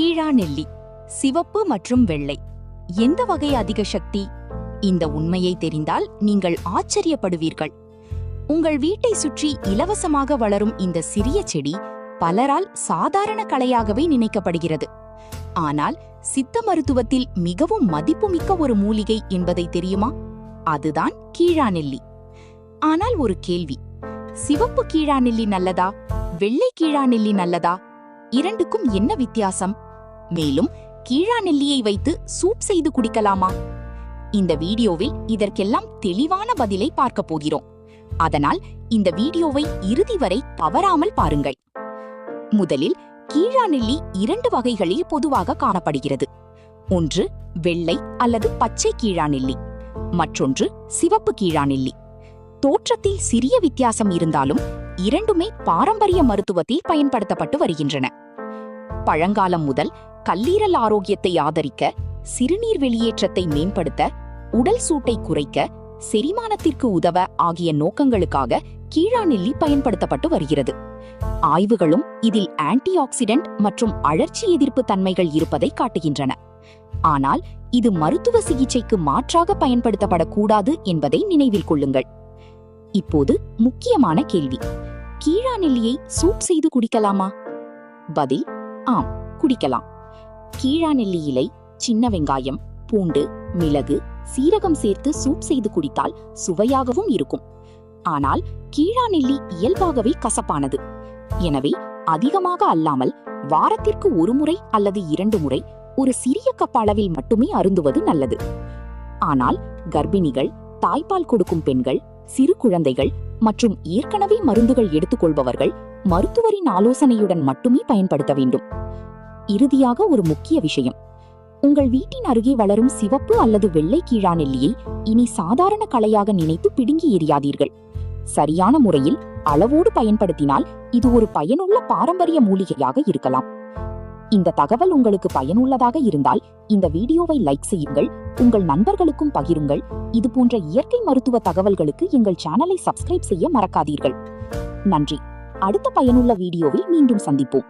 கீழா நெல்லி சிவப்பு மற்றும் வெள்ளை எந்த வகை அதிக சக்தி? இந்த உண்மையை தெரிந்தால் நீங்கள் ஆச்சரியப்படுவீர்கள். உங்கள் வீட்டை சுற்றி இலவசமாக வளரும் இந்த சிறிய செடி பலரால் சாதாரண கலையாகவே நினைக்கப்படுகிறது. ஆனால் சித்த மருத்துவத்தில் மிகவும் மதிப்புமிக்க ஒரு மூலிகை என்பதை தெரியுமா? அதுதான் கீழா நெல்லி. ஆனால் ஒரு கேள்வி, சிவப்பு கீழா நெல்லி நல்லதா, வெள்ளை கீழா நெல்லி நல்லதா? இரண்டுக்கும் என்ன வித்தியாசம்? மேலும் கீழா நெல்லியை வைத்து சூப் செய்து குடிக்கலாமா? இந்த வீடியோவில் இதற்கெல்லாம் தெளிவான பதிலை பார்க்க போகிறோம். அதனால் இந்த வீடியோவை இறுதி வரை தவறாமல் பாருங்கள். முதலில் கீழா நெல்லி இரண்டு வகைகளில் பொதுவாக காணப்படுகிறது. ஒன்று வெள்ளை அல்லது பச்சை கீழா நெல்லி, மற்றொன்று சிவப்பு கீழா நெல்லி. தோற்றத்தில் சிறிய வித்தியாசம் இருந்தாலும் இரண்டுமே பாரம்பரிய மருத்துவத்தில் பயன்படுத்தப்பட்டு வருகின்றன. பழங்காலம் முதல் கல்லீரல் ஆரோக்கியத்தை ஆதரிக்க, சிறுநீர் வெளியேற்றத்தை மேம்படுத்த, உடல் சூட்டை குறைக்க, செரிமானத்திற்கு உதவ ஆகிய நோக்கங்களுக்காக கீழா நெல்லி பயன்படுத்தப்பட்டு வருகிறது. ஆய்வுகளும் இதில் ஆன்டி ஆக்சிடென்ட் மற்றும் அழற்சி எதிர்ப்பு தன்மைகள் இருப்பதை காட்டுகின்றன. ஆனால் இது மருத்துவ சிகிச்சைக்கு மாற்றாக பயன்படுத்தப்படக்கூடாது என்பதை நினைவில் கொள்ளுங்கள். இப்போது முக்கியமான கேள்வி, கீழா நெல்லியை சூப் செய்து குடிக்கலாமா? பதில் ஆம், குடிக்கலாம். கீழா நெல்லி இலை, சின்ன வெங்காயம், பூண்டு, மிளகு, சீரகம் சேர்த்து சூப் செய்து குடித்தால் சுவையாகவும் இருக்கும். ஆனால் கீழா நெல்லி இயல்பாகவே கசப்பானது. எனவே அதிகமாக அல்லாமல் வாரத்திற்கு ஒரு முறை அல்லது 2 முறை ஒரு சிறிய கப் அளவில் மட்டுமே அருந்துவது நல்லது. ஆனால் கர்ப்பிணிகள், தாய்ப்பால் கொடுக்கும் பெண்கள், சிறு குழந்தைகள் மற்றும் ஏற்கனவே மருந்துகள் எடுத்துக்கொள்பவர்கள் மருத்துவரின் ஆலோசனையுடன் மட்டுமே பயன்படுத்த வேண்டும். இறுதியாக ஒரு முக்கிய விஷயம், உங்கள் வீட்டின் அருகே வளரும் சிவப்பு அல்லது வெள்ளை கீழா நெல்லியை இனி சாதாரண கலையாக நினைத்து பிடுங்கி எறியாதீர்கள். சரியான முறையில் அளவோடு பயன்படுத்தினால் இது ஒரு பயனுள்ள பாரம்பரிய மூலிகையாக இருக்கலாம். இந்த தகவல் உங்களுக்கு பயனுள்ளதாக இருந்தால் இந்த வீடியோவை லைக் செய்யுங்கள், உங்கள் நண்பர்களுக்கும் பகிருங்கள். இது போன்ற இயற்கை மருத்துவ தகவல்களுக்கு எங்கள் சேனலை சப்ஸ்கிரைப் செய்ய மறக்காதீர்கள். நன்றி. அடுத்த பயனுள்ள வீடியோவில் மீண்டும் சந்திப்போம்.